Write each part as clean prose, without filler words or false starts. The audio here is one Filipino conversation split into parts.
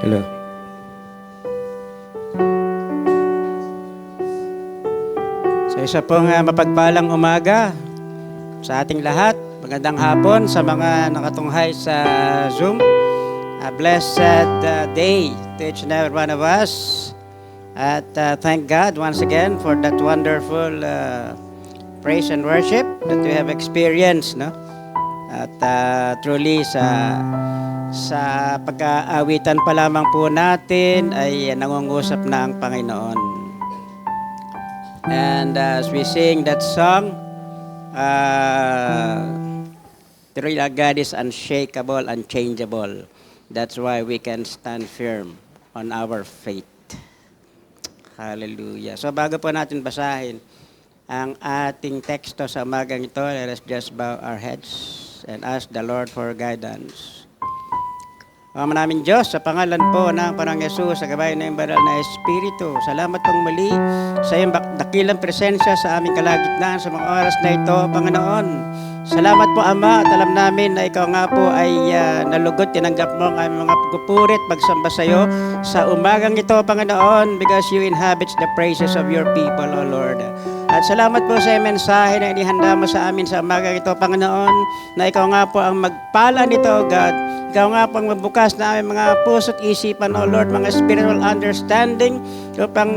Hello. So isa pong mapagpalang umaga sa ating lahat. Magandang hapon sa mga nakatunghay sa Zoom. A blessed day to each and every one of us. At thank God once again for that wonderful praise and worship that we have experienced, no? At truly sa pagkaawitan pa lamang po natin ay nangungusap na ang Panginoon. And as we sing that song, truly God is unshakable, unchangeable. That's why we can stand firm on our faith. Hallelujah. So bago po natin basahin ang ating teksto sa umagang ito, let us just bow our heads and ask the Lord for guidance. Ama namin Diyos, sa pangalan po ng Panginoong Yesus, sa gabay ng banal na Espiritu, salamat pong muli sa iyong dakilang presensya sa aming kalagitnaan sa mga oras na ito, Panginoon. Salamat po, Ama, at alam namin na ikaw nga po ay nalugod, tinanggap mo ang aming mga pagpupurit, pagsamba sa iyo sa umagang ito, Panginoon, because you inhabit the praises of your people, O Lord. At salamat po sa mensahe na inihanda mo sa amin sa umagang ito, Panginoon, na ikaw nga po ang magpala nito, O God. Ikaw nga po ang magbukas na aming mga puso't isipan, O Lord, mga spiritual understanding, upang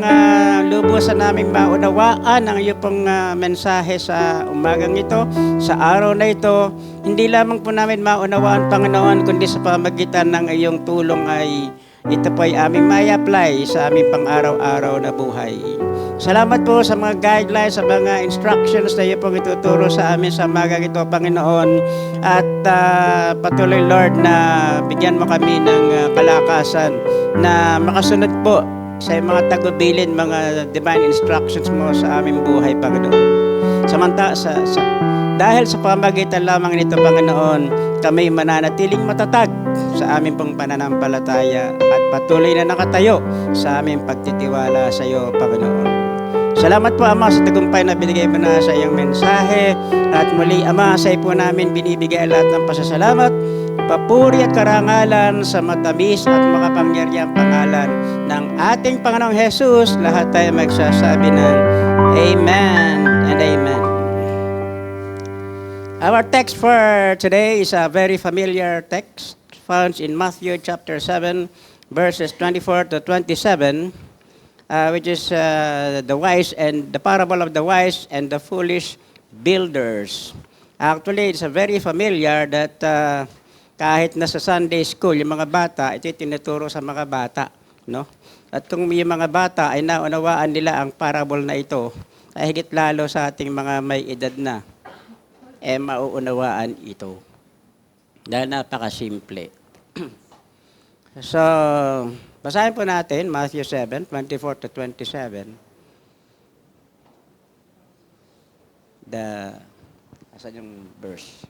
lubusan naming maunawaan ang iyong pong mensahe sa umagang ito, sa araw na ito. Hindi lamang po namin maunawaan, Panginoon, kundi sa pamagitan ng iyong tulong ay ito po ay aming may apply sa aming pang-araw-araw na buhay. Salamat po sa mga guidelines, sa mga instructions na iyo pong ituturo sa amin sa umagang ito, Panginoon. At patuloy, Lord, na bigyan mo kami ng kalakasan na makasunod po sa mga tagubilin, mga divine instructions mo sa aming buhay, Panginoon. Dahil sa pamagitan lamang nito, Panginoon, kami mananatiling matatag sa aming pong pananampalataya at patuloy na nakatayo sa aming pagtitiwala sa iyo, Panginoon. Salamat po, Ama, sa tagumpay na binigay mo na sa iyong mensahe. At muli, Ama, sa iyo po namin binibigay lahat ng pasasalamat, papuri at karangalan sa matamis at makapangyarihang pangalan ng ating Panginoong Jesus. Lahat tayo magsasabi ng Amen and Amen. Our text for today is a very familiar text found in Matthew chapter 7, verses 24 to 27, which is the parable of the wise and the foolish builders. Actually, it's a very familiar that kahit nasa Sunday school, yung mga bata, ito tinuturo sa mga bata, no? At kung yung mga bata ay naunawaan nila ang parable na ito, ay higit lalo sa ating mga may edad na, mauunawaan ito. Dahil napakasimple. So, basahin po natin Matthew 7, 24 to 27. Asan yung verse?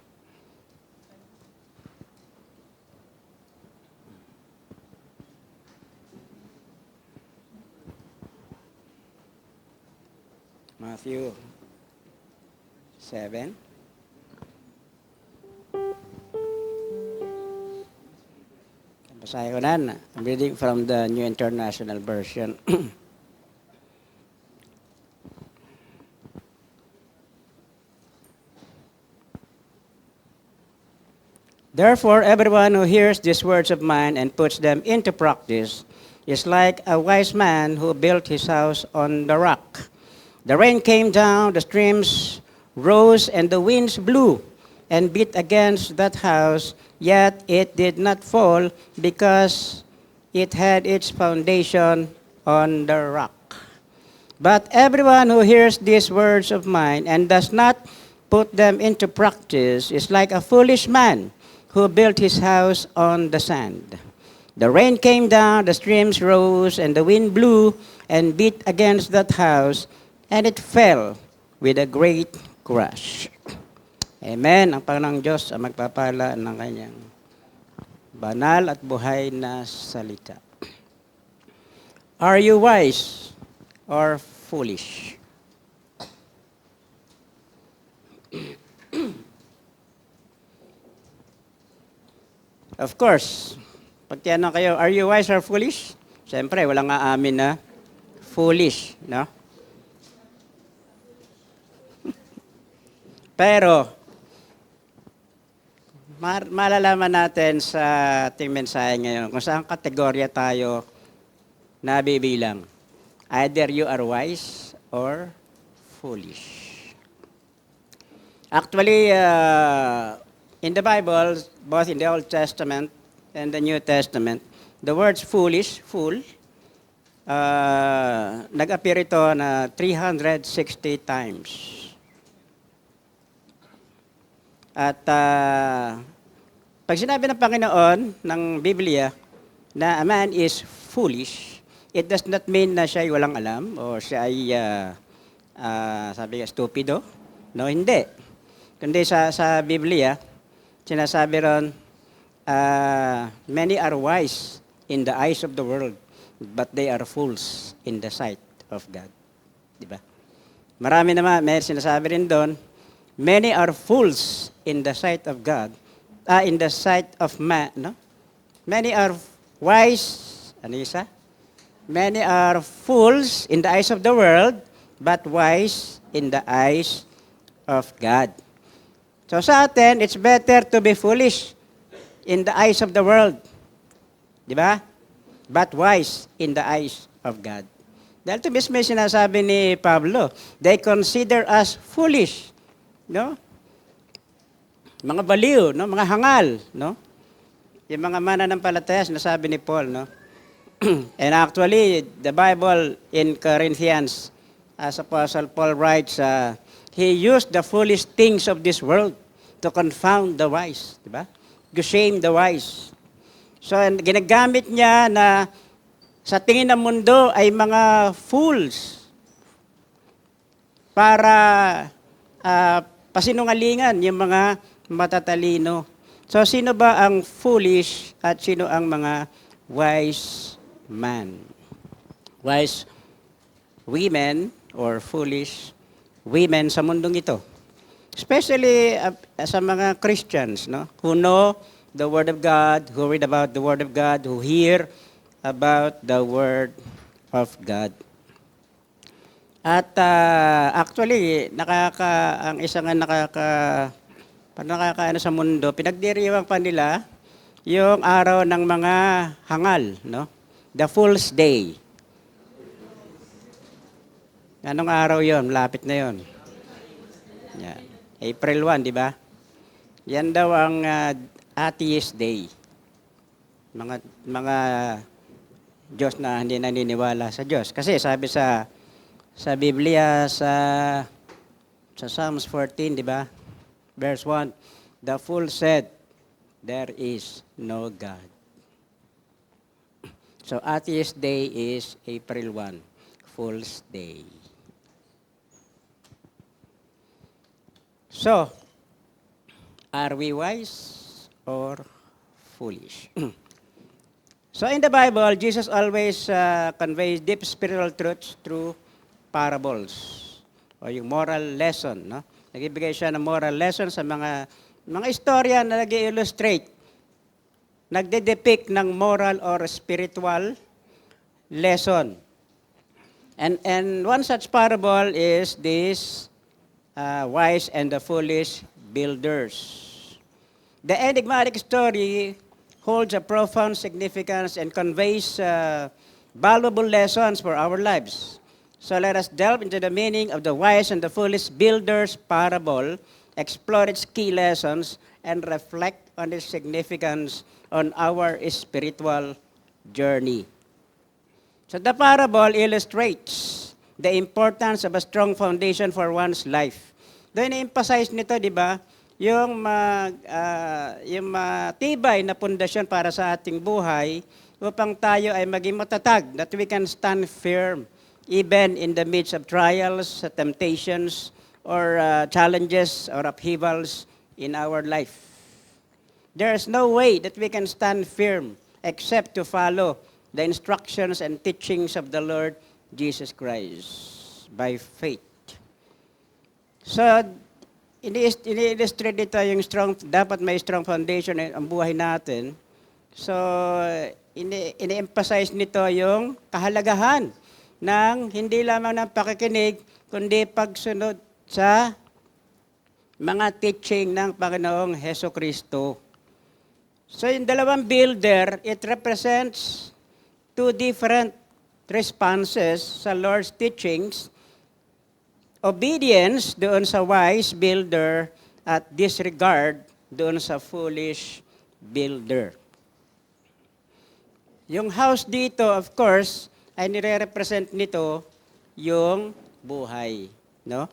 Matthew 7. Basahin ko na. I'm reading from the New International Version. Therefore, everyone who hears these words of mine and puts them into practice is like a wise man who built his house on the rock. The rain came down, the streams rose, and the winds blew and beat against that house, yet it did not fall because it had its foundation on the rock. But everyone who hears these words of mine and does not put them into practice is like a foolish man who built his house on the sand. The rain came down, the streams rose, and the wind blew and beat against that house, and it fell with a great crash. Amen. Ang Panginoong Diyos ang magpapala ng kanyang banal at buhay na salita. Are you wise or foolish? Of course, Pag tinanong kayo, are you wise or foolish? Siyempre, walang aamin na foolish, no? Pero, malalaman natin sa ating mensahe ngayon kung saan kategorya tayo nabibilang. Either you are wise or foolish. Actually, in the Bible, both in the Old Testament and the New Testament, the words foolish, fool, nag-appear ito na 360 times. At pag sinabi ng Panginoon ng Biblia na a man is foolish, it does not mean na siya ay walang alam o siya ay, sabi nga, stupido. No, hindi. Kundi sa Biblia, sinasabi ron, many are wise in the eyes of the world, but they are fools in the sight of God. Diba? Marami naman, may sinasabi rin doon, many are fools in the sight of God, in the sight of man, no? Many are wise, ano isa? Many are fools in the eyes of the world, but wise in the eyes of God. So sa atin, it's better to be foolish in the eyes of the world. Di ba? But wise in the eyes of God. Dahil ito mismo yung sinasabi ni Pablo, they consider us foolish. No? Mga baliw, no? Mga hangal, no? Yung mga mananampalataya, sinasabi ni Paul, no? And actually, the Bible in Corinthians, as Apostle Paul writes, he used the foolish things of this world to confound the wise, di ba? To shame the wise. So, ginagamit niya na sa tingin ng mundo ay mga fools para pasinungalingan yung mga matatalino. So, sino ba ang foolish at sino ang mga wise man? Wise women or foolish women sa mundong ito. Especially sa mga Christians, no? Who know the Word of God, who read about the Word of God, who hear about the Word of God. At actually, ang isa nga nakakaano sa mundo, pinagdiriwang pa nila yung araw ng mga hangal, no? The Fool's Day. Anong araw yon? Lapit na yon. Yeah. April 1, di ba? Yan daw ang Atheist Day. Mga Diyos na hindi naniniwala sa Diyos. Kasi sabi sa Biblia, sa Psalms 14, di ba? Verse 1, the fool said, there is no God. So Atheist Day is April 1, Fool's Day. So, are we wise or foolish? So in the Bible, Jesus always conveys deep spiritual truths through parables o yung moral lesson. No? Nagbibigay siya ng moral lesson sa mga istorya na nag-illustrate, nagde-depict ng moral or spiritual lesson. And one such parable is this wise and the foolish builders. The enigmatic story holds a profound significance and conveys valuable lessons for our lives. So let us delve into the meaning of the wise and the foolish builders parable, explore its key lessons, and reflect on its significance on our spiritual journey. So the parable illustrates the importance of a strong foundation for one's life. Doon i-emphasize nito, di ba, yung matibay na pundasyon para sa ating buhay upang tayo ay maging matatag, that we can stand firm even in the midst of trials, temptations, or challenges or upheavals in our life. There is no way that we can stand firm except to follow the instructions and teachings of the Lord Jesus Christ by faith. So, ini-illustrate dito yung dapat may strong foundation ang buhay natin So, ini-emphasize nito yung kahalagahan ng hindi lamang ng pakikinig, kundi pagsunod sa mga teaching ng Panginoong Heso Kristo. So, yung dalawang builder, it represents two different responses sa Lord's teachings. Obedience doon sa wise builder at disregard doon sa foolish builder. Yung house dito, of course, ay nire-represent nito yung buhay, no?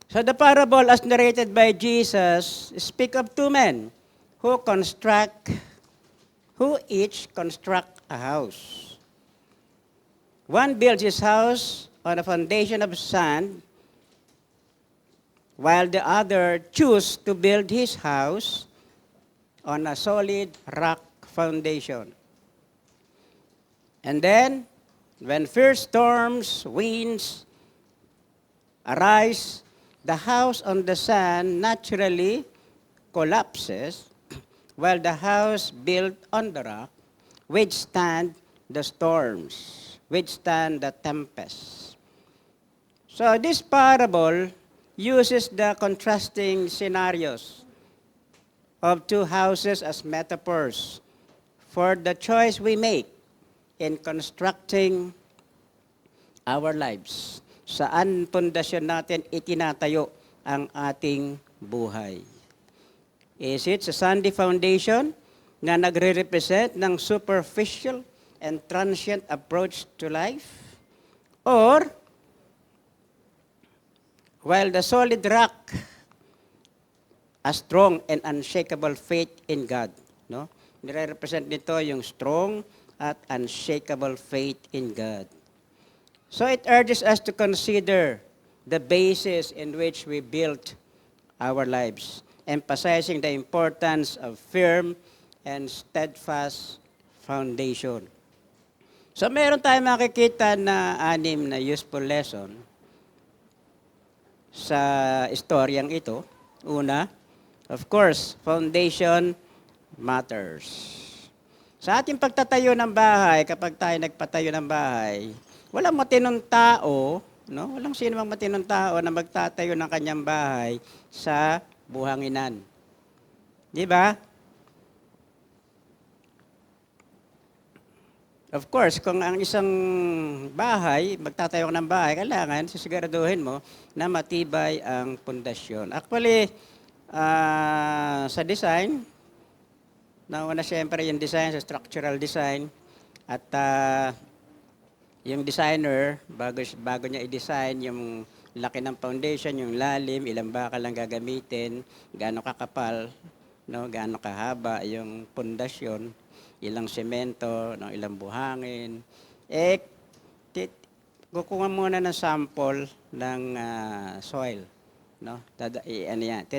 So the parable as narrated by Jesus speak of two men who each construct a house. One builds his house on a foundation of sand, while the other choose to build his house on a solid rock foundation. And then, when fierce storms, winds arise, the house on the sand naturally collapses, while the house built on the rock withstand the storms, withstand the tempests. So this parable uses the contrasting scenarios of two houses as metaphors for the choice we make in constructing our lives. Saan pundasyon natin itinatayo ang ating buhay? Is it sa sandy foundation na nagre-represent ng superficial and transient approach to life? Or, while the solid rock, a strong and unshakable faith in God, no? Nire-represent nito yung strong at unshakable faith in God. So it urges us to consider the basis in which we built our lives, emphasizing the importance of firm and steadfast foundation. So meron tayong makikita na 6 na useful lesson sa istoryang ito. Una, of course, foundation matters. Sa ating pagtatayo ng bahay, kapag tayo nagpatayo ng bahay, walang matinong tao, no? Walang sino mang matinong tao na magtatayo ng kanyang bahay sa buhanginan. Di ba? Of course, kung ang isang bahay, magtatayo ka ng bahay, kailangan sisiguraduhin mo na matibay ang pundasyon. Actually, sa design, nauna siyempre yung design, sa structural design, at yung designer, bago niya i-design yung laki ng foundation, yung lalim, ilang bakal lang gagamitin, gaano kakapal, no, gaano kahaba yung pundasyon, ilang semento, no, ilang buhangin. Kukuha muna ng sample ng soil, no?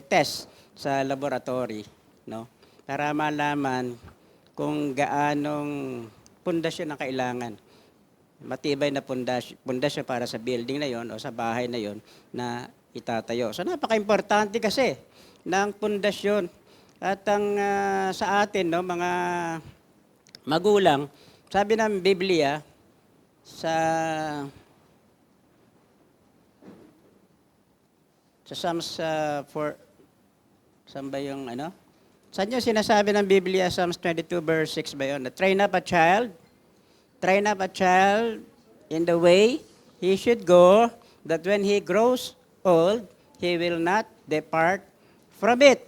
Test sa laboratory, no? Para malaman kung gaanong pundasyon ang kailangan. Matibay na pundasyon para sa building na yon o sa bahay na yon na itatayo. So napaka-importante kasi ng pundasyon. At ang sa atin, no, mga magulang, sabi ng Biblia sa Psalms 4, saan ba yung ano? Saan yung sinasabi ng Biblia, Psalms 22 verse 6 ba yun? Train up a child in the way he should go, that when he grows old, he will not depart from it.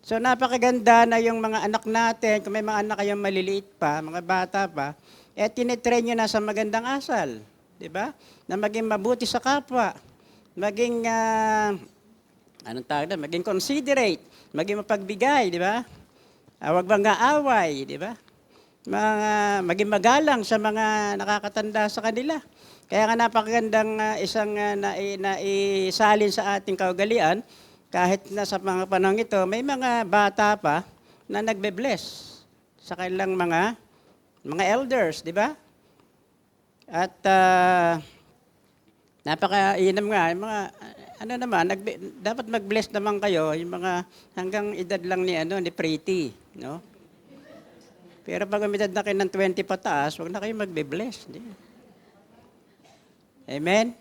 So napakaganda na yung mga anak natin, kung may mga anak kayong maliliit pa, mga bata pa, tinitrain nyo na sa magandang asal. Di ba? Na maging mabuti sa kapwa. Maging, maging considerate. Maging mapagbigay, di ba? Huwag bang aaway, di ba? Maging magalang sa mga nakakatanda sa kanila. Kaya nga napakagandang isang naisalin sa ating kaugalian, kahit na sa mga panahon ito, may mga bata pa na nagbe-bless sa kanilang mga elders, di ba? At Napaka-inam nga, yung mga, ano naman, dapat mag-bless naman kayo, yung mga hanggang edad lang ni Pretty, no? Pero pag umedad na kayo ng 20 pataas, huwag na kayo magbe-bless. Di? Amen?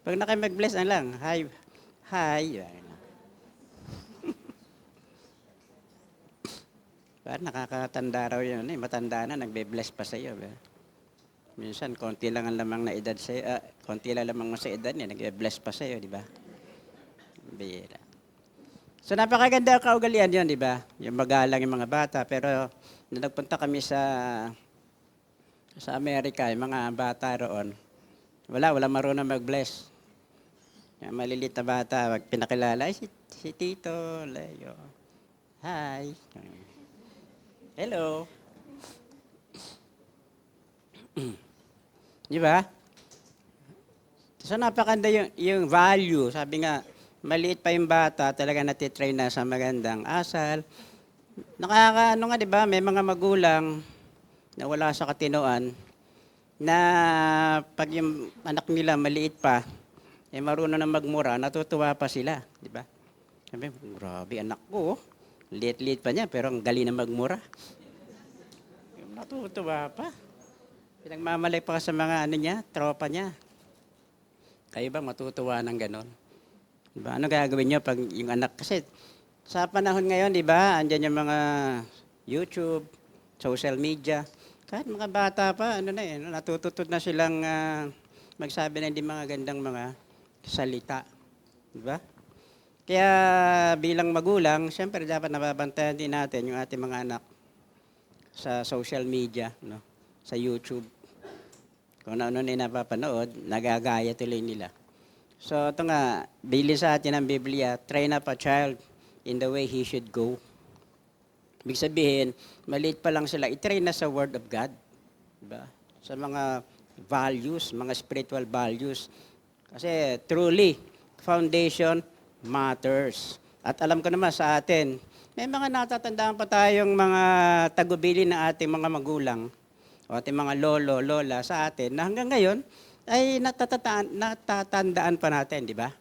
Pag na kayo mag-bless, ano lang, hi, hi. Parang nakakatanda raw yun, matanda na, nagbe-bless pa sa'yo. Minsan, konti lang ang lamang na edad sa'yo, konti lang lamang mo sa edad niya, nagbe-bless pa sa'yo, di ba? Bira. So napakaganda ang kaugalian yun, di ba? Yung magalang yung mga bata. Pero nung nagpunta kami sa Amerika, yung mga bata roon, wala marunong mag-bless. Yung malilit na bata, wag pinakilala, ay, si Tito Leo. Hi. Hello. Di ba? So napakaganda yung value. Sabi nga, maliit pa yung bata, talaga natitrain na sa magandang asal. Nakakaano nga, di ba, may mga magulang na wala sa katinoan na pag yung anak nila maliit pa, marunong na magmura, natutuwa pa sila, di ba? Sabi, grabe anak ko, liit-liit pa niya, pero ang galing na magmura. Natutuwa pa. Pinagmamalay pa sa mga tropa niya. Kayo ba matutuwa ng ganon? Diba? Ano gagawin nyo pag yung anak? Kasi sa panahon ngayon, di ba, andyan yung mga YouTube, social media. Kahit mga bata pa, natututod na silang magsabi na hindi mga gandang mga salita. Di ba? Kaya bilang magulang, siyempre dapat nababantayan din natin yung ating mga anak sa social media, no? Sa YouTube. Kung ano na napapanood, nagagaya tuloy nila. So ito nga, bili sa atin ang Biblia, train up a child in the way he should go. Ibig sabihin, maliit pa lang sila, i-train na sa Word of God. Diba? Sa mga values, mga spiritual values. Kasi truly, foundation matters. At alam ko naman sa atin, may mga natatandaan pa tayong mga tagubili ng ating mga magulang o ating mga lolo, lola sa atin na hanggang ngayon, ay natatandaan pa natin, di ba?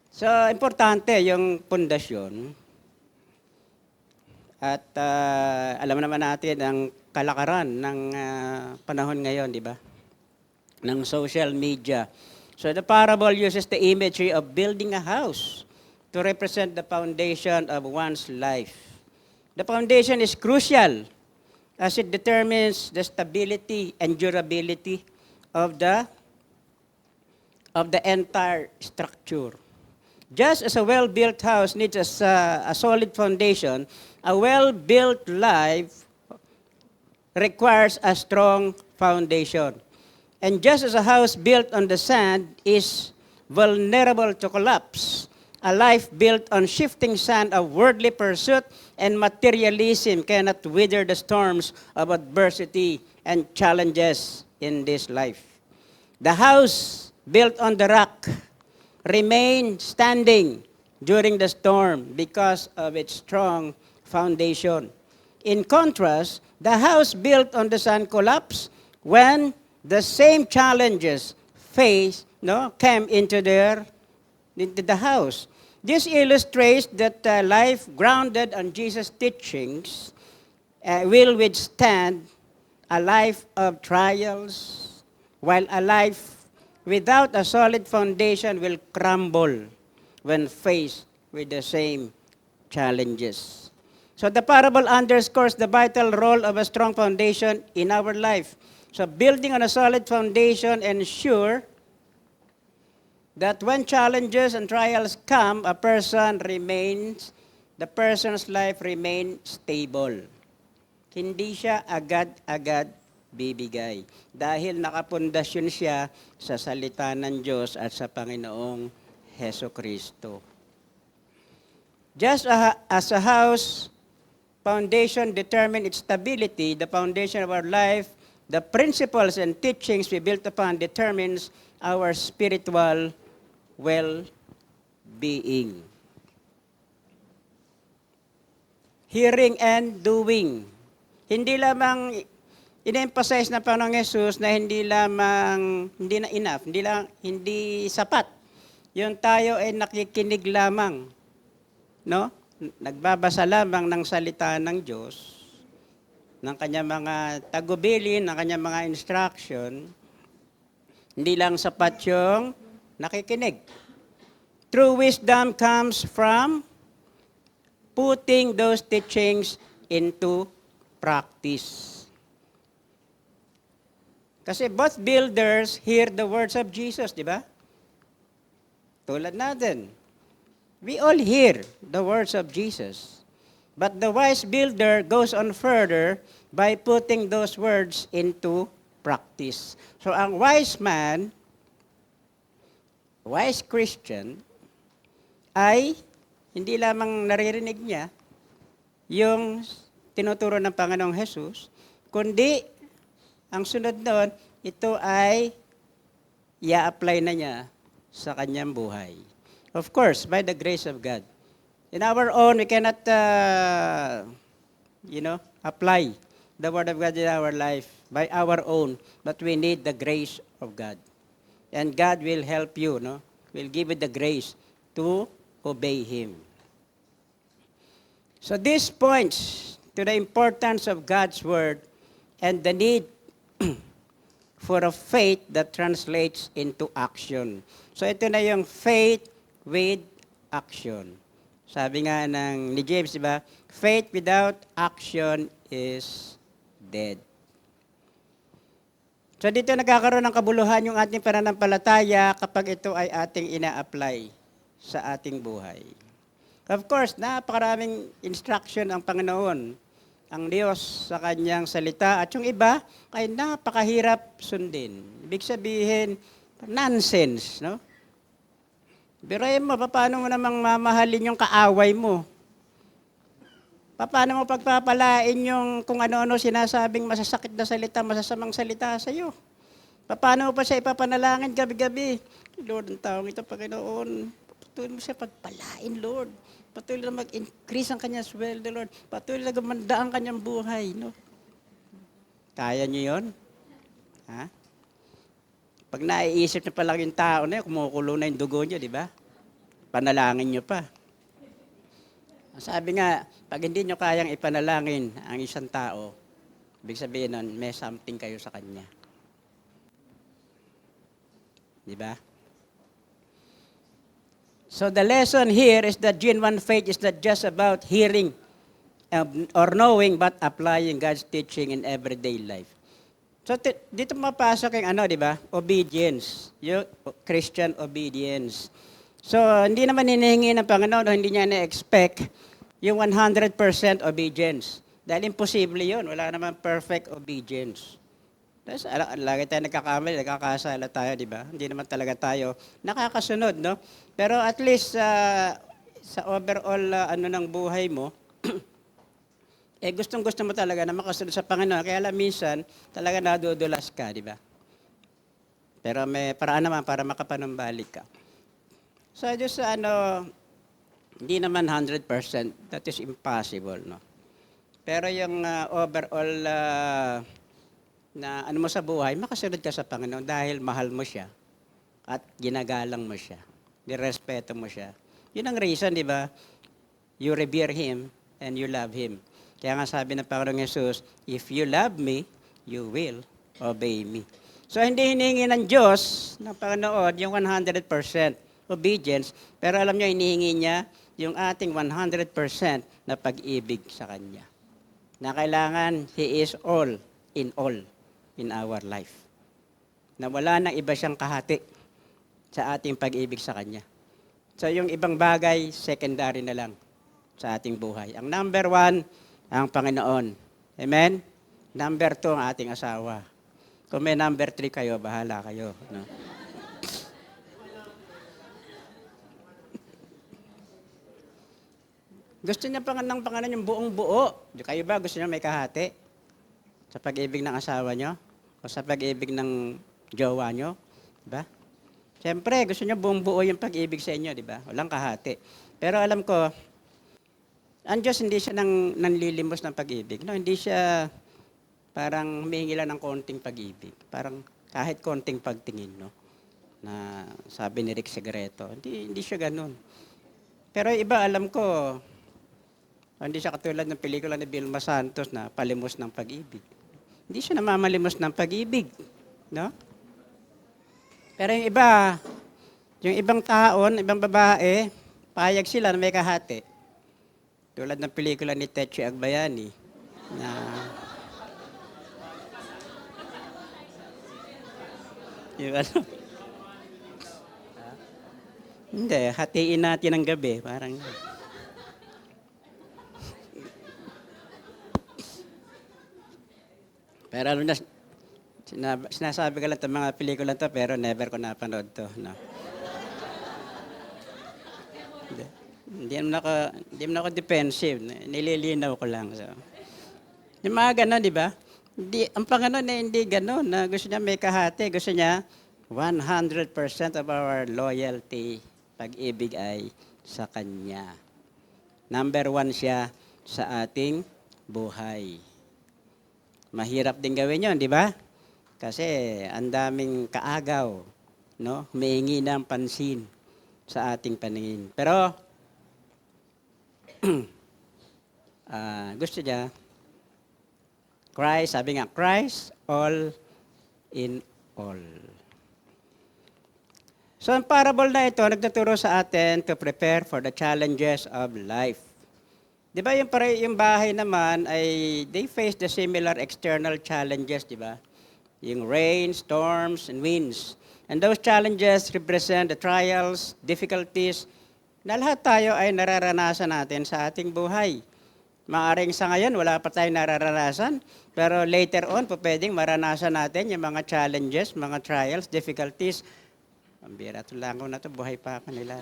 So, importante yung pundasyon. At alam naman natin ang kalakaran ng panahon ngayon, di ba? Ng social media. So, the parable uses the imagery of building a house to represent the foundation of one's life. The foundation is crucial as it determines the stability and durability of the entire structure. Just as a well-built house needs a solid foundation, a well-built life requires a strong foundation. And just as a house built on the sand is vulnerable to collapse, a life built on shifting sand of worldly pursuit and materialism cannot wither the storms of adversity and challenges in this life. The house built on the rock remained standing during the storm because of its strong foundation. In contrast, the house built on the sand collapsed when the same challenges came into the house. This illustrates that life grounded on Jesus' teachings will withstand a life of trials, while a life without a solid foundation will crumble when faced with the same challenges. So the parable underscores the vital role of a strong foundation in our life. So building on a solid foundation ensure that when challenges and trials come, the person's life remains stable. Hindi siya agad-agad bibigay. Dahil nakapundasyon siya sa salita ng Diyos at sa Panginoong Heso Kristo. Just as a house foundation determines its stability, the foundation of our life, the principles and teachings we built upon determines our spiritual well-being. Hearing and doing. Hindi lamang in-emphasize na Panginoong Jesus na hindi lamang, hindi na enough, hindi sapat. Yung tayo ay nakikinig lamang, no? Nagbabasa lamang ng salita ng Diyos, ng kanyang mga tagubilin, ng kanyang mga instruction, hindi lang sapat yung nakikinig. True wisdom comes from putting those teachings into practice. Kasi both builders hear the words of Jesus, di ba? Tulad natin. We all hear the words of Jesus. But the wise builder goes on further by putting those words into practice. So ang wise man, wise Christian, ay hindi lamang naririnig niya yung tinuturo ng Panginoong Jesus, kundi ang sunod doon, ito ay i-apply na niya sa kanyang buhay. Of course, by the grace of God. In our own, we cannot, apply the Word of God in our life by our own, but we need the grace of God. And God will help you, no? Will give you the grace to obey Him. So this points to the importance of God's Word and the need for a faith that translates into action. So ito na yung faith with action. Sabi nga ni James, di ba? Faith without action is dead. So dito nagkakaroon ng kabuluhan yung ating pananampalataya kapag ito ay ating ina-apply sa ating buhay. Of course, napakaraming instruction ang Panginoon, ang Diyos sa kanyang salita, at yung iba ay napakahirap sundin. Ibig sabihin, nonsense, no? Biruin mo, paano mo namang mamahalin yung kaaway mo? Paano mo pagpapalain yung kung ano-ano sinasabing masasakit na salita, masasamang salita sa iyo? Paano mo pa siya ipapanalangin gabi-gabi? Lord, ang taong ito, Panginoon, patuloy mo siya pagpalain, Lord. Patuloy na mag-increase ang kanyang sweldo, Lord. Patuloy na gumanda ang kanyang buhay, no? Kaya niyo yun? Ha? Pag naiisip niyo pa lang yung tao na yun, kumukulo na yung dugo niyo, di ba? Panalangin niyo pa. Sabi nga, pag hindi niyo kayang ipanalangin ang isang tao, ibig sabihin nun, may something kayo sa kanya. Di ba? So the lesson here is that genuine faith is not just about hearing or knowing, but applying God's teaching in everyday life. So dito mapasok yung di ba? Obedience. Yung Christian obedience. So hindi naman hinihingi ng Panginoon o hindi niya na-expect yung 100% obedience. Dahil imposible yun. Wala naman perfect obedience. Tapos, lagi tayo nagkakamali, nagkakasala tayo, di ba? Hindi naman talaga tayo nakakasunod, no? Pero at least sa overall ng buhay mo, gustong-gusto mo talaga na makasunod sa Panginoon. Kaya lang minsan, talaga nadudulas ka, di ba? Pero may paraan naman para makapanumbalik ka. So, just hindi naman 100%. That is impossible, no? Pero yung overall na mo sa buhay, makasunod ka sa Panginoon dahil mahal mo siya at ginagalang mo siya. Nirespeto mo siya. Yun ang reason, di ba? You revere Him and you love Him. Kaya nga sabi ng Panginoong Jesus, if you love me, you will obey me. So hindi hinihingi ng Diyos, ng Panginoon, yung 100% obedience, pero alam niyo, hinihingi niya yung ating 100% na pag-ibig sa Kanya. Na kailangan He is all in our life. Na wala nang iba siyang kahati sa ating pag-ibig sa Kanya. So yung ibang bagay, secondary na lang sa ating buhay. Ang number 1, ang Panginoon. Amen? Number 2, ang ating asawa. Kung may number 3 kayo, bahala kayo. No? Gusto niya ng Panginoon yung buong buo. Kayo ba gusto niya may kahati? Sa pag-ibig ng asawa niyo? O sa pag-ibig ng jowa niyo? Diba? Siyempre, gusto niyo buong buo yung pag-ibig sa inyo, di ba? Walang kahati. Pero alam ko, ang Diyos hindi siya nanlilimos ng pag-ibig. No? Hindi siya parang humihingi lang ng konting pag-ibig. Parang kahit konting pagtingin, no? Na sabi ni Rick Segreto, hindi siya ganun. Pero yung iba, alam ko, hindi siya katulad ng pelikula ni Vilma Santos na palimos ng pag-ibig. Hindi siya namamalimos ng pag-ibig, no? Pero yung ibang taon, ibang babae, payag sila na may kahati. Tulad ng pelikula ni Tetsu Agbayani na yung ano, hindi, hatiin natin ang gabi. Parang, pero ano na, sinasabi ko lang itong mga pelikula to, pero never ko napanood to. No? Hindi, hindi naman ako defensive. Nililinaw ko lang. So. Yung mga gano'n, di ba? Ang Panginoon na hindi gano'n. Na gusto niya may kahati. Gusto niya 100% of our loyalty, pag-ibig ay sa Kanya. Number 1 siya sa ating buhay. Mahirap din gawin yon, di ba? Kasi ang daming kaagaw, no? Humihingi ng pansin sa ating paningin. Pero gusto niya, Christ, sabi nga, Christ all in all. So ang parable na ito, nagtuturo sa atin to prepare for the challenges of life. Di ba yung bahay naman ay they face the similar external challenges, di ba? Yung rain, storms, and winds. And those challenges represent the trials, difficulties, na lahat tayo ay nararanasan natin sa ating buhay. Maaring sa ngayon, wala pa tayong nararanasan, pero later on, pwedeng maranasan natin yung mga challenges, mga trials, difficulties. Pambira, ito lang ko na ito, buhay pa ako nila.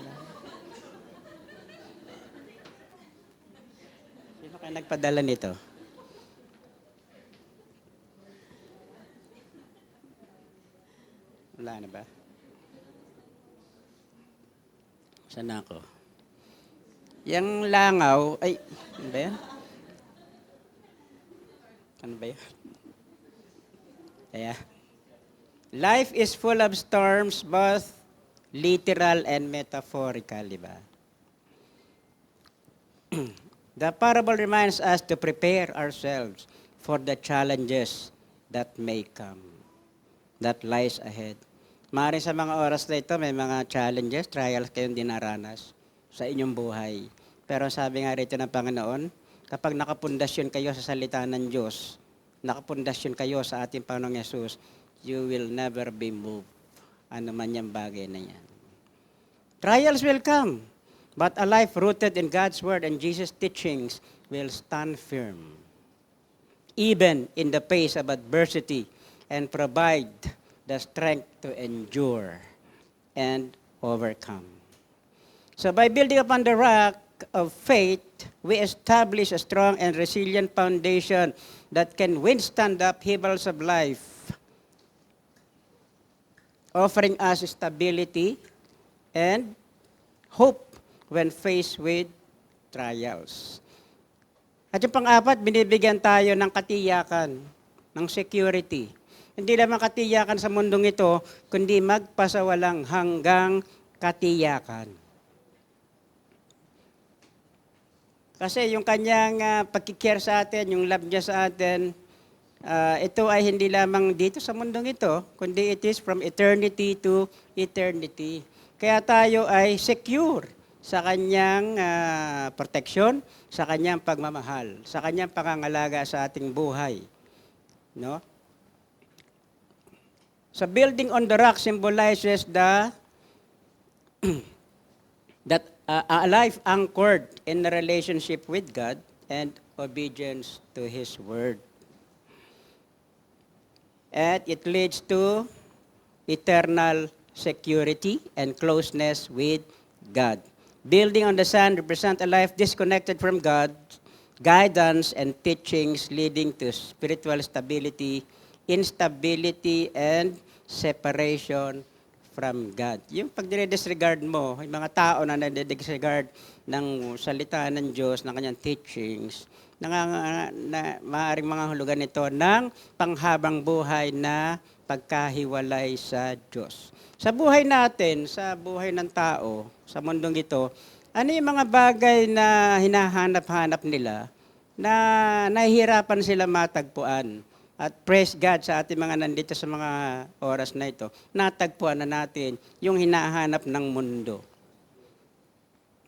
Sino kayo nagpadala nito? Wala na ba? Saan ako? Yung langaw, ay, ano ba yan? Ano ba yan? Kaya, life is full of storms, both literal and metaphorical, di ba? The parable reminds us to prepare ourselves for the challenges that may come, that lies ahead. Maaaring sa mga oras na ito, may mga challenges, trials kayong dinaranas sa inyong buhay. Pero sabi nga rito ng Panginoon, kapag nakapundasyon kayo sa salita ng Diyos, nakapundasyon kayo sa ating Panginoong Yesus, you will never be moved. Ano man yung bagay na yan. Trials will come, but a life rooted in God's Word and Jesus' teachings will stand firm, even in the face of adversity, and provide the strength to endure and overcome. So by building upon the rock of faith, we establish a strong and resilient foundation that can withstand the upheavals of life, offering us stability and hope when faced with trials. At yung pang-apat, binibigyan tayo ng katiyakan, ng security. Hindi lamang katiyakan sa mundong ito, kundi magpasawalang hanggang katiyakan. Kasi yung kanyang pagkikare sa atin, yung love niya sa atin, ito ay hindi lamang dito sa mundong ito, kundi it is from eternity to eternity. Kaya tayo ay secure sa kanyang protection, sa kanyang pagmamahal, sa kanyang pangangalaga sa ating buhay. No? So building on the rock symbolizes that a life anchored in a relationship with God and obedience to His Word. And it leads to eternal security and closeness with God. Building on the sand represents a life disconnected from God, guidance and teachings leading to spiritual stability, instability, and separation from God. Yung pag disregard mo, yung mga tao na nade-disregard ng salita ng Diyos, ng kanyang teachings, maaaring mga hulugan nito ng panghabang buhay na pagkahiwalay sa Diyos. Sa buhay natin, sa buhay ng tao, sa mundong ito, ano yung mga bagay na hinahanap-hanap nila na nahihirapan sila matagpuan? At praise God sa ating mga nandito sa mga oras na ito, natagpuan na natin yung hinahanap ng mundo.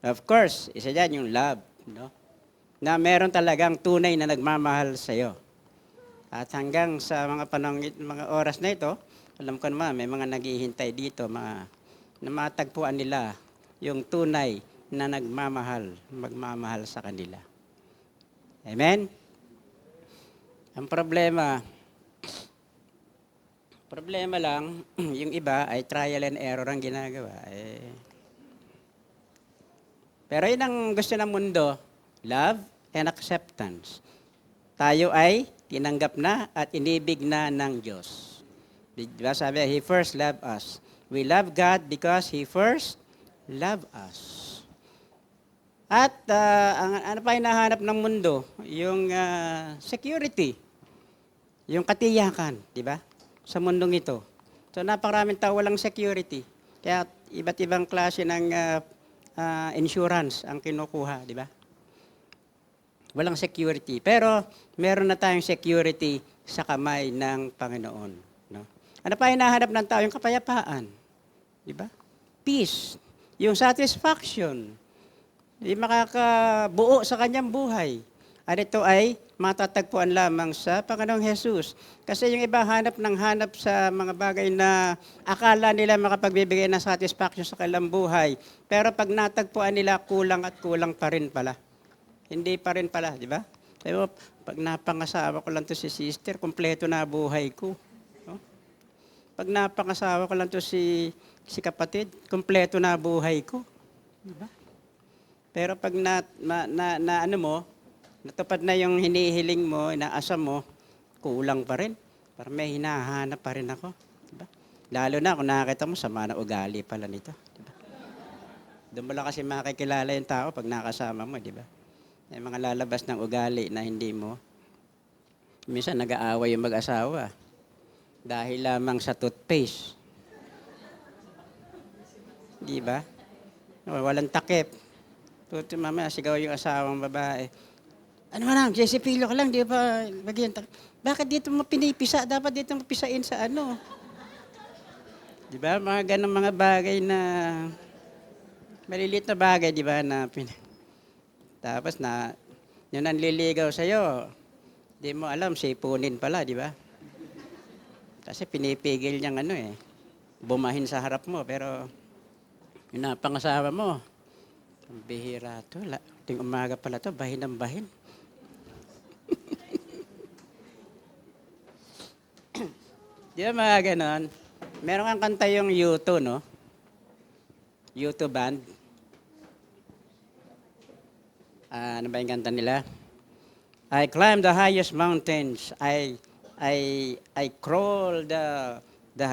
Of course, isa dyan yung love, no? Na meron talagang tunay na nagmamahal sa iyo. At hanggang sa mga mga oras na ito, alam ko naman may mga naghihintay dito, na matagpuan nila yung tunay na magmamahal sa kanila. Amen? Ang problema lang, yung iba ay trial and error ang ginagawa. Pero yun ang gusto ng mundo, love and acceptance. Tayo ay tinanggap na at inibig na ng Diyos. Diba sabi, He first loved us. We love God because He first loved us. At ano pa hinahanap ng mundo? Yung security. Yung katiyakan, di ba? Sa mundong ito. So napakaraming tao walang security. Kaya iba't ibang klase ng insurance ang kinukuha, di ba? Walang security. Pero meron na tayong security sa kamay ng Panginoon. No? Ano pa hinahanap ng tao? Yung kapayapaan. Di ba? Peace. Yung satisfaction. Yung makakabuo sa kanyang buhay. At ito ay matatagpuan lamang sa Panginoong Jesus. Kasi yung iba hanap sa mga bagay na akala nila makapagbibigay ng satisfaction sa kanilang buhay. Pero pag natagpuan nila, kulang at kulang pa rin pala. Hindi pa rin pala, di ba? Sabi mo, pag napangasawa ko lang to si sister, kumpleto na buhay ko. No? Pag napangasawa ko lang to si kapatid, kumpleto na buhay ko. Di ba? Pero pag natupad na yung hinihiling mo, inaasam mo, kulang pa rin. Parang may hinahanap pa rin ako. Diba? Lalo na kung nakakita mo, sama na ugali pala nito. Diba? Doon mo lang kasi makikilala yung tao pag nakasama mo, di ba? May mga lalabas ng ugali na hindi mo. Minsan nag-aaway yung mag-asawa dahil lamang sa toothpaste. Di ba? Walang takip. Mamaya sigaw yung asawang babae. Ano man, Jesse Pilo ka lang, di ba? Bakit dito mo pinipisa? Dapat dito mo pisain sa ano? Di ba? Mga ganang mga bagay na, maliliit na bagay, di ba? Tapos yung nanliligaw sa'yo, di mo alam, sipunin pala, di ba? Kasi pinipigil niyang bumahin sa harap mo, pero yung napangasawa mo, ang bihira to, ting umaga pala to, bahin ng bahin. Di ba mga ganon? Meron kang kanta yung U2, no? U2 band. Ano ba yung kanta nila? I climb the highest mountains. I crawl the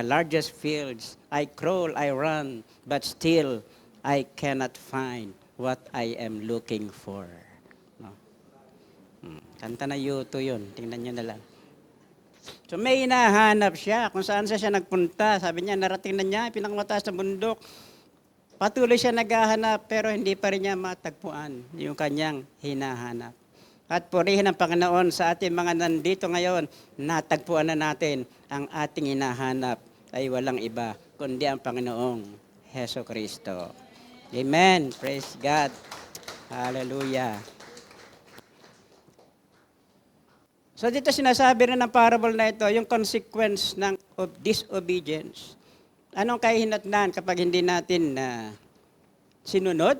largest fields. I crawl, I run, but still I cannot find what I am looking for. No? Kanta na U2 yun. Tingnan nyo na lang. So may hinahanap siya kung saan siya nagpunta. Sabi niya, narating na niya, pinakamataas na bundok. Patuloy siya naghahanap, pero hindi pa rin niya matagpuan yung kanyang hinahanap. At purihin ang Panginoon sa ating mga nandito ngayon, natagpuan na natin ang ating hinahanap ay walang iba, kundi ang Panginoong Heso Kristo. Amen. Praise God. Hallelujah. So dito sinasabi rin ng parable na ito, yung consequence of disobedience. Anong kahihinatnan kapag hindi natin sinunod,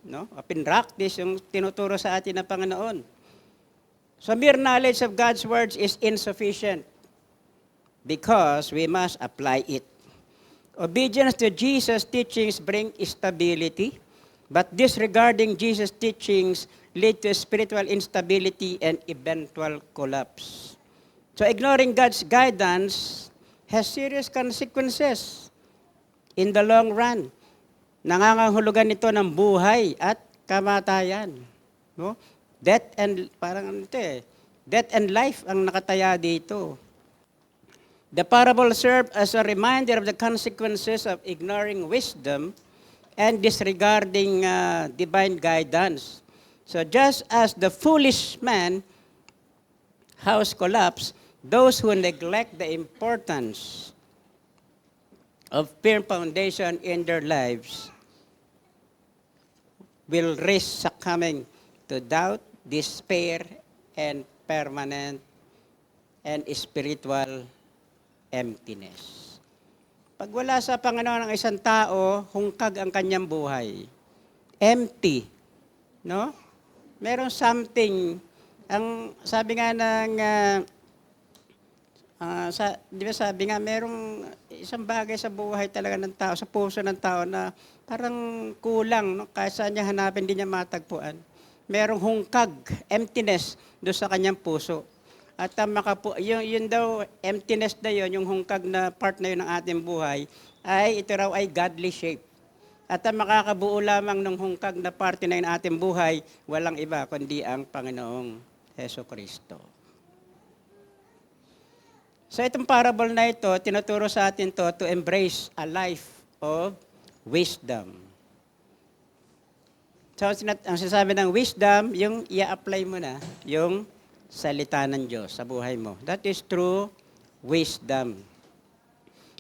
no? Pinractice yung tinuturo sa atin ng Panginoon. So mere knowledge of God's words is insufficient because we must apply it. Obedience to Jesus' teachings bring stability, but disregarding Jesus' teachings lead to spiritual instability and eventual collapse. So ignoring God's guidance has serious consequences. in the long run. Nangangahulugan nito ng buhay at kamatayan. No? Death and life ang nakataya dito. The parable served as a reminder of the consequences of ignoring wisdom and disregarding divine guidance. So just as the foolish man house collapsed, those who neglect the importance of firm foundation in their lives will risk succumbing to doubt, despair, and permanent and spiritual emptiness. Pag wala sa Panginoon ang isang tao, hungkag ang kanyang buhay. Empty. No? Meron something, ang sabi nga ng, di ba sabi nga, merong isang bagay sa buhay talaga ng tao, sa puso ng tao na parang kulang, no? Kahit saan niya hanapin, hindi niya matagpuan. Merong hungkag, emptiness doon sa kanyang puso. At yun daw, emptiness na yun, yung hungkag na part na yun ng ating buhay, ito raw ay godly shape. At ang makakabuo lamang ng hungkag na parte na yun ng ating buhay, walang iba kundi ang Panginoong Jesucristo. So itong parable na ito, tinuturo sa atin to embrace a life of wisdom. So ang sinasabi ng wisdom, yung i-apply mo na, yung salita ng Diyos sa buhay mo. That is true wisdom.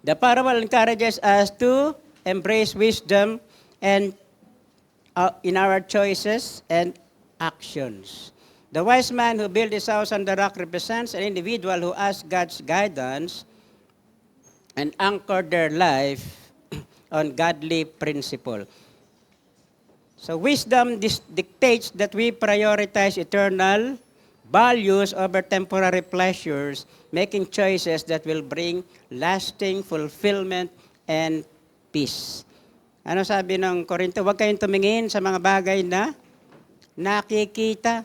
The parable encourages us to embrace wisdom and in our choices and actions. The wise man who built his house on the rock represents an individual who asked God's guidance and anchored their life on godly principle. So wisdom dictates that we prioritize eternal values over temporary pleasures, making choices that will bring lasting fulfillment and peace. Ano sabi ng Korinto? Huwag kayong tumingin sa mga bagay na nakikita,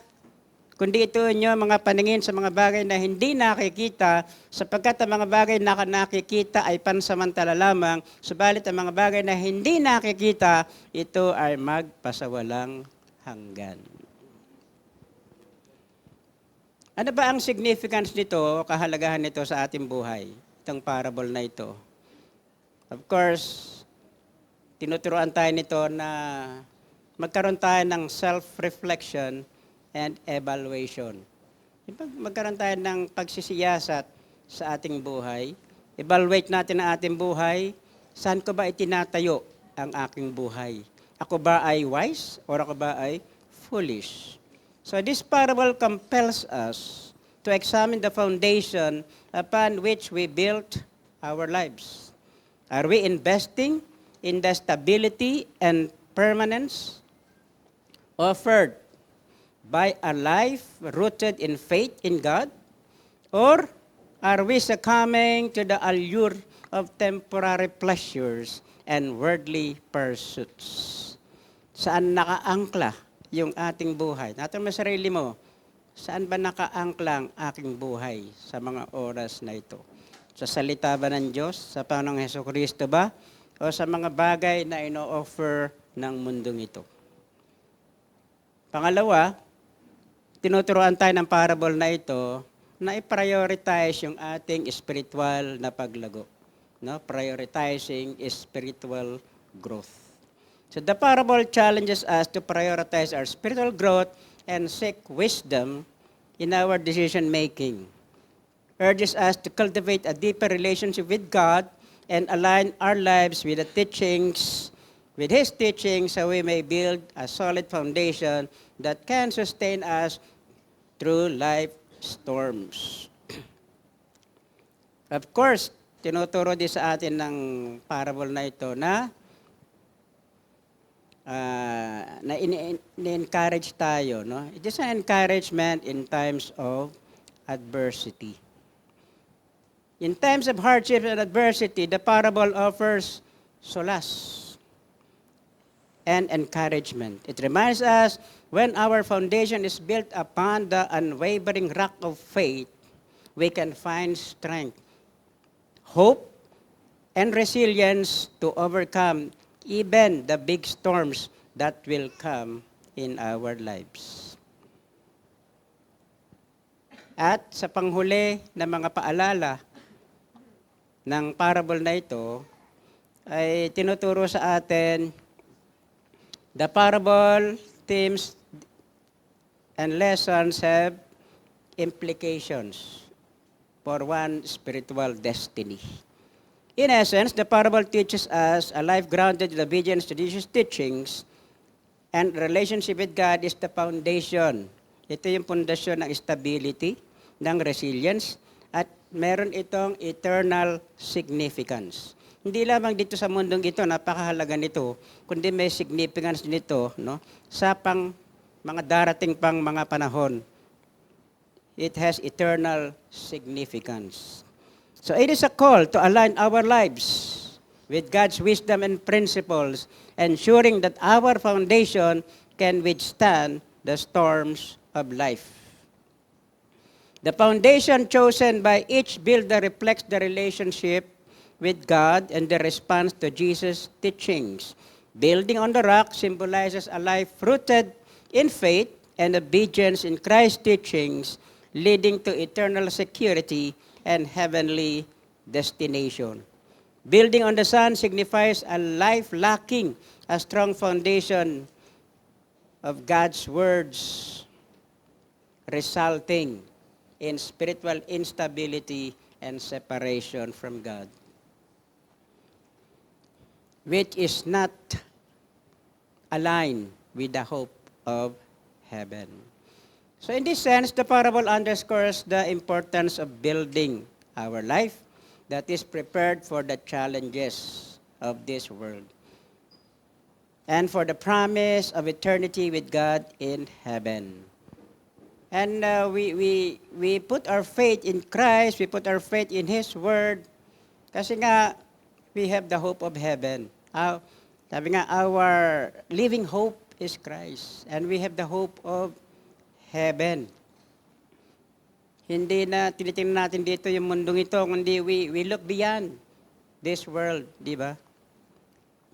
kundi ito nyo mga paningin sa mga bagay na hindi nakikita, sapagkat ang mga bagay na nakikita ay pansamantala lamang, subalit ang mga bagay na hindi nakikita, ito ay magpasawalang hanggan. Ano ba ang significance nito, kahalagahan nito sa ating buhay, itong parable na ito? Of course, tinuturuan tayo nito na magkaroon tayo ng self-reflection and evaluation. Magkaroon tayo ng pagsisiyasat sa ating buhay. Evaluate natin ang ating buhay. Saan ko ba itinatayo ang aking buhay? Ako ba ay wise or ako ba ay foolish? So this parable compels us to examine the foundation upon which we built our lives. Are we investing in the stability and permanence offered by a life rooted in faith in God? Or are we succumbing to the allure of temporary pleasures and worldly pursuits? Saan nakaangkla yung ating buhay? Natanong mo sarili mo, saan ba nakaangkla ang aking buhay sa mga oras na ito? Sa salita ba ng Diyos, sa Panginoong Jesucristo ba, o sa mga bagay na ino-offer ng mundong ito? Pangalawa, tinuturuan tayo ng parable na ito na i-prioritize yung ating spiritual na paglago. No? Prioritizing spiritual growth. So the parable challenges us to prioritize our spiritual growth and seek wisdom in our decision making. Urges us to cultivate a deeper relationship with God and align our lives with His teachings, so we may build a solid foundation that can sustain us through life storms. Of course, tinuturo din sa atin ng parable na ito na encourage tayo. No? It is an encouragement in times of adversity. In times of hardship and adversity, the parable offers solace and encouragement. It reminds us when our foundation is built upon the unwavering rock of faith, we can find strength, hope, and resilience to overcome even the big storms that will come in our lives. At sa panghuli na mga paalala ng parable na ito, ay tinuturo sa atin the parable, themes, and lessons have implications for one spiritual destiny. In essence, the parable teaches us a life grounded in obedience to Jesus' teachings, and relationship with God is the foundation. Ito yung pundasyon ng stability, ng resilience, at meron itong eternal significance. Hindi lamang dito sa mundong ito, napakahalaga nito, kundi may significance nito, no, sa mga darating pang mga panahon. It has eternal significance. So it is a call to align our lives with God's wisdom and principles, ensuring that our foundation can withstand the storms of life. The foundation chosen by each builder reflects the relationship with God and the response to Jesus' teachings. Building on the rock symbolizes a life rooted in faith and obedience in Christ's teachings, leading to eternal security and heavenly destination. Building on the Son signifies a life lacking a strong foundation of God's words, resulting in spiritual instability and separation from God, which is not aligned with the hope of heaven. So in this sense, the parable underscores the importance of building our life that is prepared for the challenges of this world and for the promise of eternity with God in heaven. And we put our faith in Christ, we put our faith in His Word, kasi nga, we have the hope of heaven. Sabi nga, our living hope is Christ, and we have the hope of heaven. Hindi na tinitingnan natin dito yung mundong ito, kundi we look beyond this world, di ba?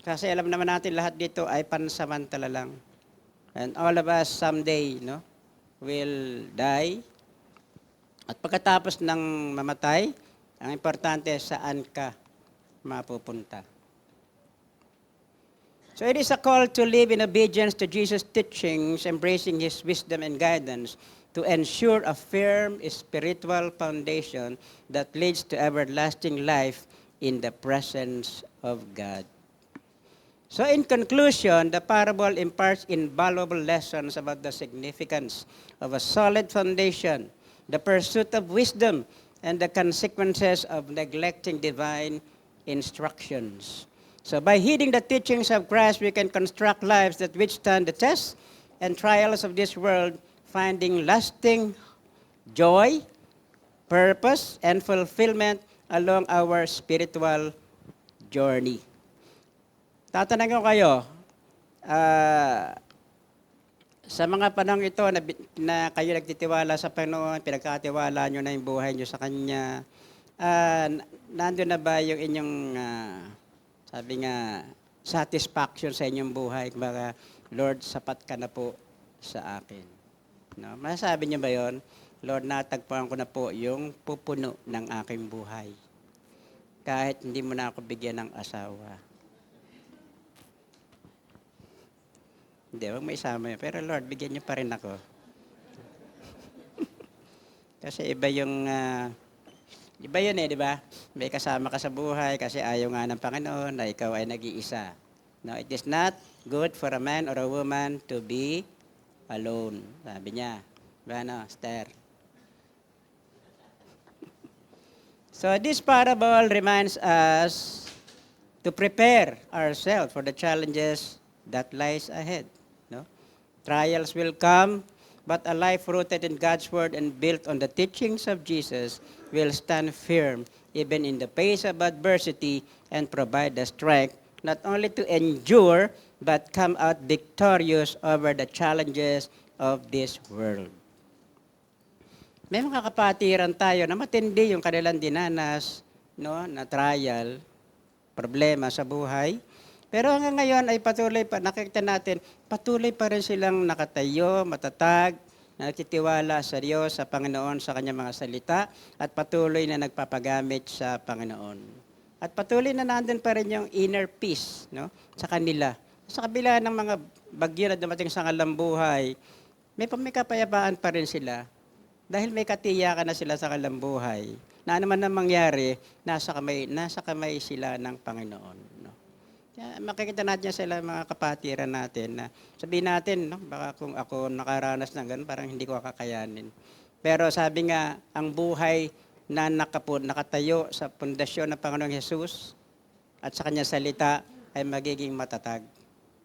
Kasi alam naman natin lahat dito ay pansamantala lang. And all of us someday, no, will die. At pagkatapos ng mamatay, ang importante saan ka mapupunta. So it is a call to live in obedience to Jesus' teachings, embracing His wisdom and guidance to ensure a firm spiritual foundation that leads to everlasting life in the presence of God. So in conclusion, the parable imparts invaluable lessons about the significance of a solid foundation, the pursuit of wisdom, and the consequences of neglecting divine instructions. So by heeding the teachings of Christ, we can construct lives that withstand the tests and trials of this world, finding lasting joy, purpose, and fulfillment along our spiritual journey. Tatanungin ko kayo, sa mga panahon ito na kayo nagtitiwala sa Panginoon, pinagkatiwala nyo na yung buhay nyo sa Kanya, nandun na ba yung inyong, sabi nga, satisfaction sa inyong buhay? Kumbaga, Lord, sapat ka na po sa akin. No? Masasabi niyo ba yon? Lord, natagpuan ko na po yung pupuno ng aking buhay. Kahit hindi mo na ako bigyan ng asawa. Hindi, wag may isama yun. Pero Lord, bigyan niyo pa rin ako. Kasi iba yung, iba yun di ba? May kasama ka sa buhay kasi ayaw nga ng Panginoon na ikaw ay nag-iisa. No, it is not good for a man or a woman to be alone. Sabi niya. Ano, Esther? So this parable reminds us to prepare ourselves for the challenges that lies ahead. No? Trials will come, but a life rooted in God's Word and built on the teachings of Jesus will stand firm even in the face of adversity and provide the strength not only to endure, but come out victorious over the challenges of this world. May mga kapatiran tayo na matindi yung kanilang dinanas, no, na trial. problema sa buhay. Pero hanggang ngayon ay patuloy pa, nakikita natin, patuloy pa rin silang nakatayo, matatag, nagtitiwala sa Diyos, sa Panginoon, sa kanyang mga salita, at patuloy na nagpapagamit sa Panginoon. At patuloy na nandun pa rin yung inner peace, no, sa kanila. Sa kabila ng mga bagyo na dumating sa kanilang buhay, may kapayapaan pa rin sila dahil may katiyakan na sila sa kanilang buhay na ano man ang mangyari, nasa kamay sila ng Panginoon. No? Kaya makikita natin yan sila mga kapatiran natin na sabihin natin, no, baka kung ako nakaranas ng ganun, parang hindi ko kakayanin. Pero sabi nga, ang buhay na nakatayo sa pundasyon ng Panginoong Hesus at sa kanyang salita ay magiging matatag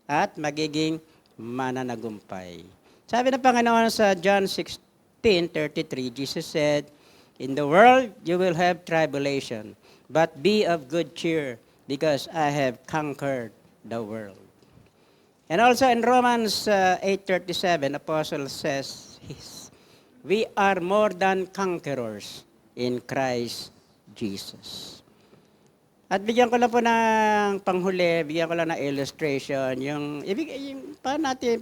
at magiging mananagumpay. Sabi ng Panginoon sa John 16:33, Jesus said, "In the world you will have tribulation, but be of good cheer, because I have conquered the world." And also in Romans 8:37, Apostle says, "We are more than conquerors in Christ Jesus." At bigyan ko lang po ng panghuli, bigyan ko lang ng illustration, yung paano natin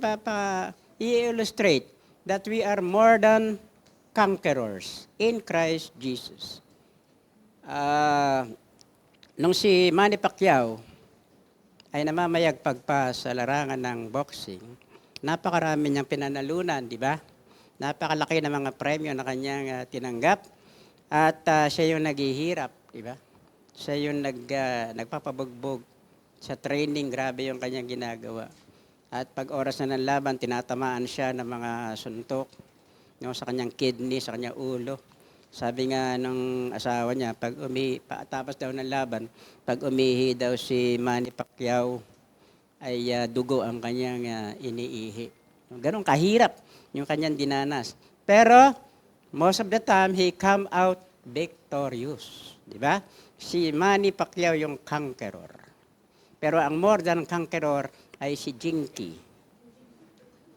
i-illustrate that we are more than conquerors in Christ Jesus. Nung si Manny Pacquiao ay namamayagpag pa sa larangan ng boxing, napakarami niyang pinanalunan, di ba? Napakalaki ng mga premyo na kanyang tinanggap at siya yung naghihirap, di ba? Siya yung nagpapabugbog sa training, grabe yung kanyang ginagawa. At pag oras na ng laban, tinatamaan siya ng mga suntok, no, sa kanyang kidney, sa kanyang ulo. Sabi nga ng asawa niya, tapos daw ng laban, pag umihi daw si Manny Pacquiao, ay dugo ang kanyang iniihi. Ganun kahirap yung kanyang dinanas. Pero, most of the time, he come out victorious. Di ba? Si Manny Pacquiao yung conqueror. Pero ang more than conqueror ay si Jinky.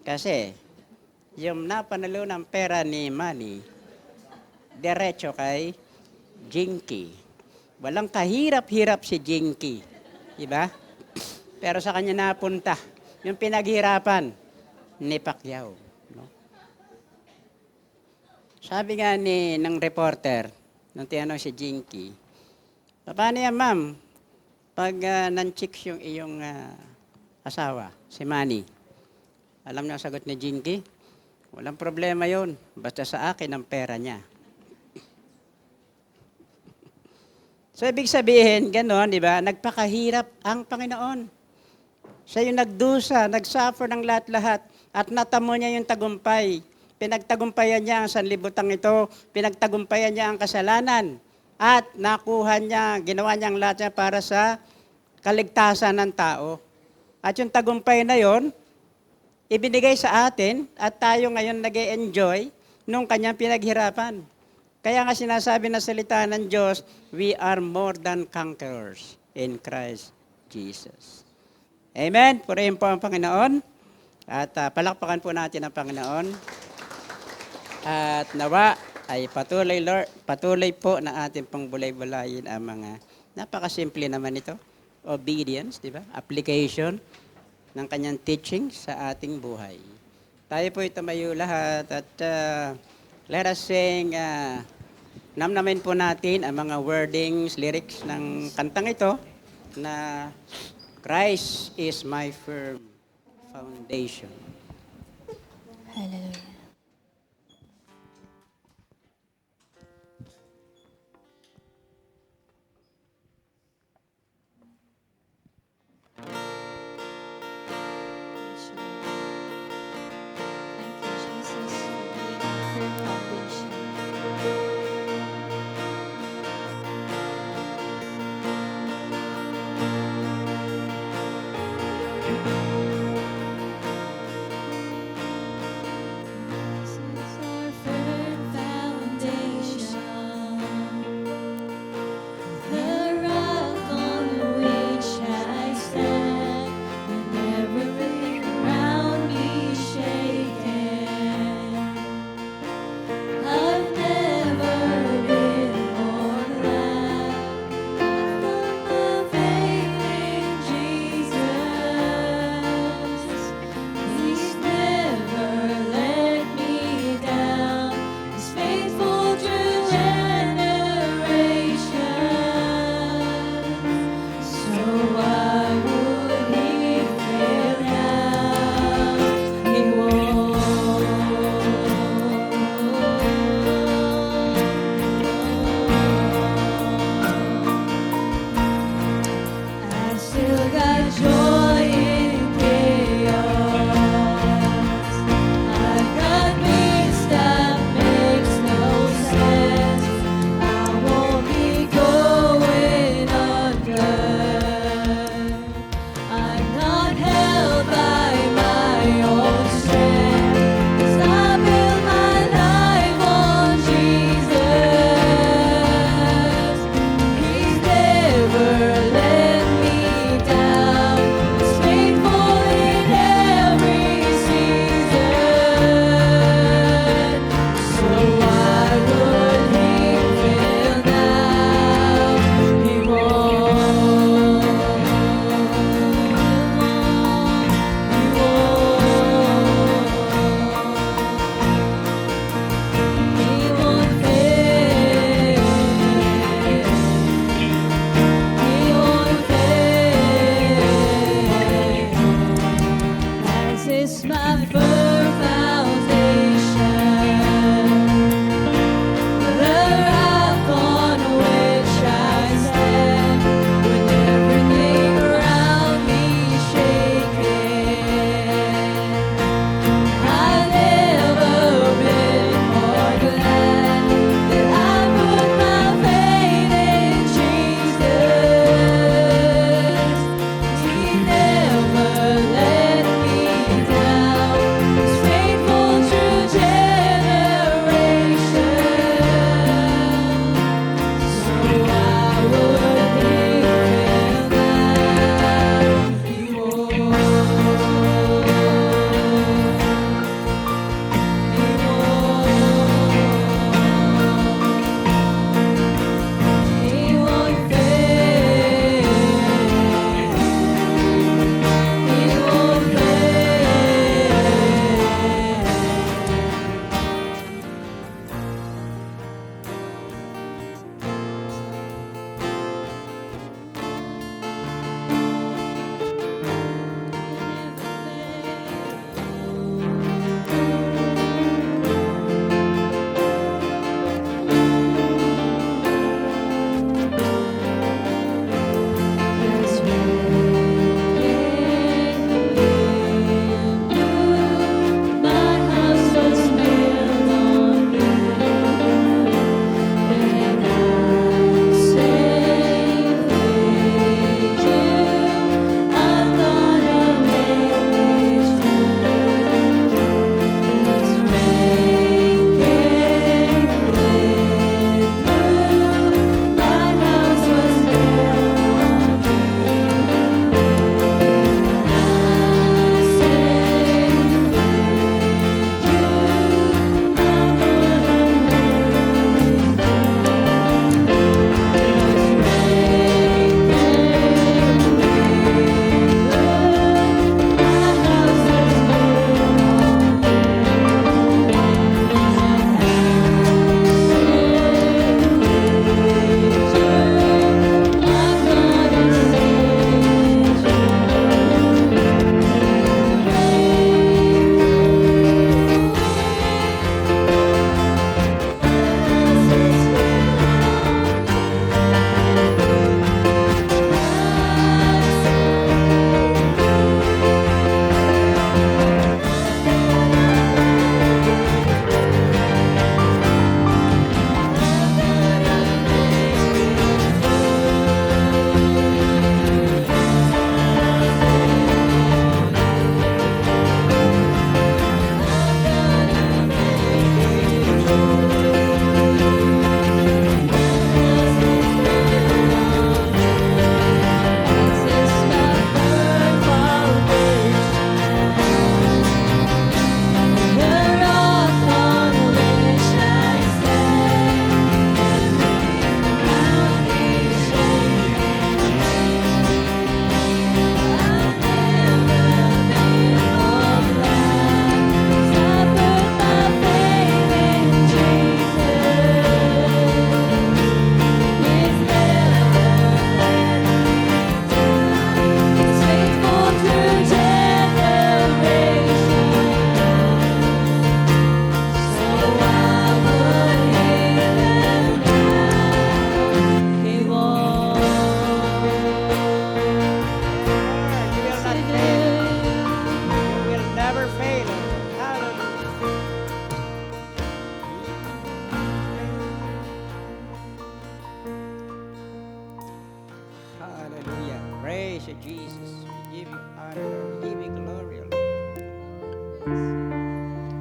Kasi, yung napanalo ng pera ni Manny, diretso kay Jinky. Walang kahirap-hirap si Jinky. Diba? Pero sa kanya napunta, yung pinaghirapan ni Pacquiao. No? Sabi nga ng reporter, nung tinanong si Jinky, paano yan, ma'am? Pag nan-chicks yung iyong asawa, si Manny. Alam niyo ang sagot ni Jinky? Walang problema yon, basta sa akin ang pera niya. So, ibig sabihin, gano'n, di ba? Nagpakahirap ang Panginoon. Siya yung nagdusa, nagsuffer ng lahat-lahat, at natamo niya yung tagumpay. Pinagtagumpayan niya ang sanlibutan ito, pinagtagumpayan niya ang kasalanan, at nakuha niya, ginawa niya ang lahat niya para sa kaligtasan ng tao. At yung tagumpay na yon, ibinigay sa atin at tayo ngayon nag-e-enjoy nung kanyang pinaghirapan. Kaya nga sinasabi na salita ng Diyos, we are more than conquerors in Christ Jesus. Amen? Purihin po ang Panginoon at palakpakan po natin ang Panginoon. At nawa ay patuloy po na ating pong bulay-bulayin ang mga napakasimple naman ito. Obedience, di ba? Application ng kanyang teaching sa ating buhay. Tayo po tumayo lahat at let us sing, namnamin po natin ang mga wordings, lyrics ng kantang ito na Christ is my firm foundation. Hallelujah. Thank you, Jesus, for being our firm foundation.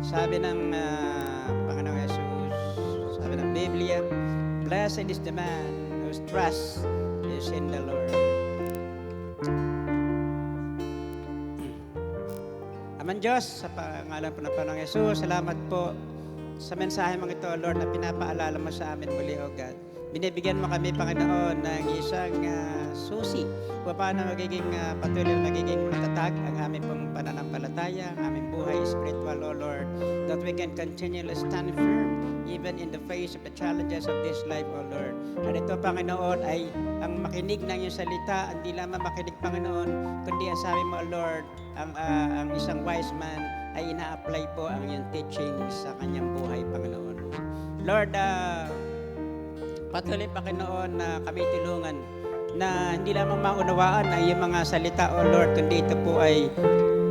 Sabi ng Panginoong Jesus, sabi ng Biblia, blessed is the man whose trust is in the Lord. Aman Diyos, sa pangalan po ng Panginoong Jesus, salamat po sa mensahe mong ito, Lord, na pinapaalala mo sa amin muli, O God. Binibigyan mo kami, Panginoon, ng isang susi kung paano magiging patuloy na magiging matatag ang aming pong pananampalataya, ang aming buhay spiritual, O Lord, that we can continually stand firm even in the face of the challenges of this life, O Lord. At ito, Panginoon, ay ang makinig ng iyong salita, hindi lamang makinig, Panginoon, kundi ang sabi mo, O Lord, ang isang wise man ay ina-apply po ang iyong teachings sa kanyang buhay, Panginoon. Lord, patuloy, Panginoon, na kami tulungan na hindi lamang maunawaan ang iyong mga salita, O Lord, kundi ito po ay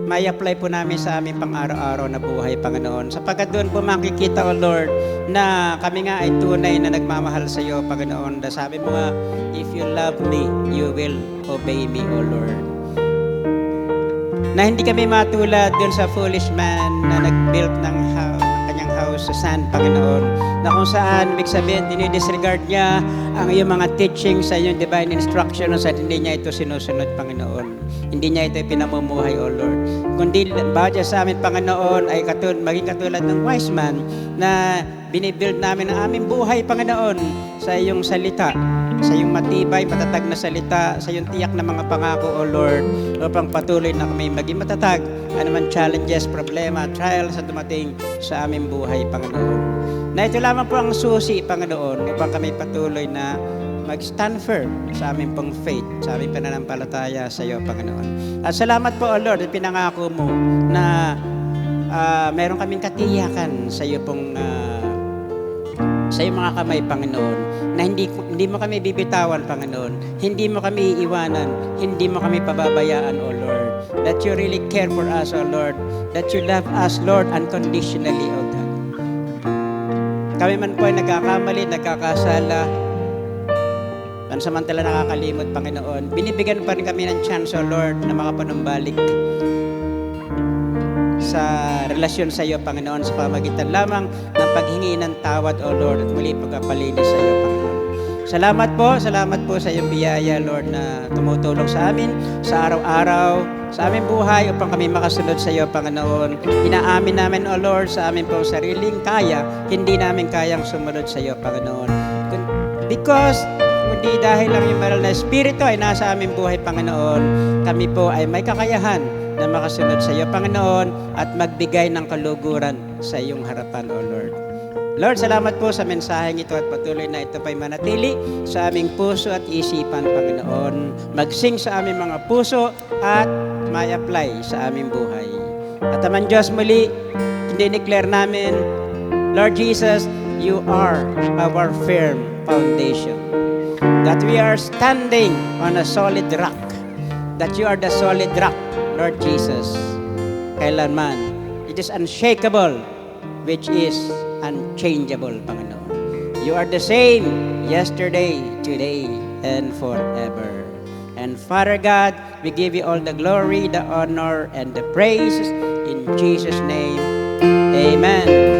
may apply po namin sa aming pang-araw-araw na buhay, Panginoon. Sapagkat doon po makikita, O Lord, na kami nga ay tunay na nagmamahal sa iyo, Panginoon. Da sabi mo nga, if you love me, you will obey me, O Lord. Na hindi kami matulad doon sa foolish man na nag-build ng kanyang house sa sand, Panginoon. Na kung saan, ibig sabihin, dinidisregard niya ang iyong mga teaching sa iyong divine instruction at hindi niya ito sinusunod, Panginoon. Hindi niya ito pinamumuhay, O Lord. Kundi bawat sa amin, Panginoon, ay maging katulad ng wise man na binibuild namin ang aming buhay, Panginoon, sa iyong salita, sa iyong matibay, matatag na salita, sa iyong tiyak na mga pangako, O Lord, upang patuloy na kami maging matatag, anuman challenges, problema, trials na dumating sa aming buhay, Panginoon. Na ito lamang po ang susi, Panginoon, upang kami patuloy na mag-stand firm sa aming pong faith, sa aming pananampalataya sa iyo, Panginoon. At salamat po, O Lord, at pinangako mo na meron kaming katiyakan sa iyo pong sa iyong mga kamay, Panginoon, na hindi mo kami bibitawan, Panginoon. Hindi mo kami iiwanan. Hindi mo kami pababayaan, O Lord. That you really care for us, O Lord. That you love us, Lord, unconditionally, O God. Kami man po ay nagkakamali, nagkakasala, pansamantala nakakalimot, Panginoon. Binibigyan pa rin kami ng chance, O Lord, na makapanumbalik sa relasyon sa iyo, Panginoon, sa pamagitan lamang ng paghingi ng tawad, O Lord, at muli pagkapalinis sa iyo, Panginoon. Salamat po sa iyong biyaya, Lord, na tumutulong sa amin sa araw-araw, sa aming buhay upang kami makasunod sa iyo, Panginoon. Inaamin namin, O Lord, sa aming pong sariling kaya, hindi namin kayang sumunod sa iyo, Panginoon. Because kundi dahil lang yung maral na Espiritu ay nasa aming buhay, Panginoon, kami po ay may kakayahan na makasunod sa iyo, Panginoon, at magbigay ng kaluguran sa iyong harapan, O Lord. Lord, salamat po sa mensaheng ito at patuloy na ito pa'y manatili sa aming puso at isipan, Panginoon. Magsing sa aming mga puso at may apply sa aming buhay. At naman Diyos, muli, dineclare namin, Lord Jesus, you are our firm foundation. That we are standing on a solid rock. That you are the solid rock, Lord Jesus. Kailanman, it is unshakable, which is unchangeable, Panginoon. You are the same yesterday, today, and forever. And Father God, we give you all the glory, the honor, and the praise in Jesus' name. Amen.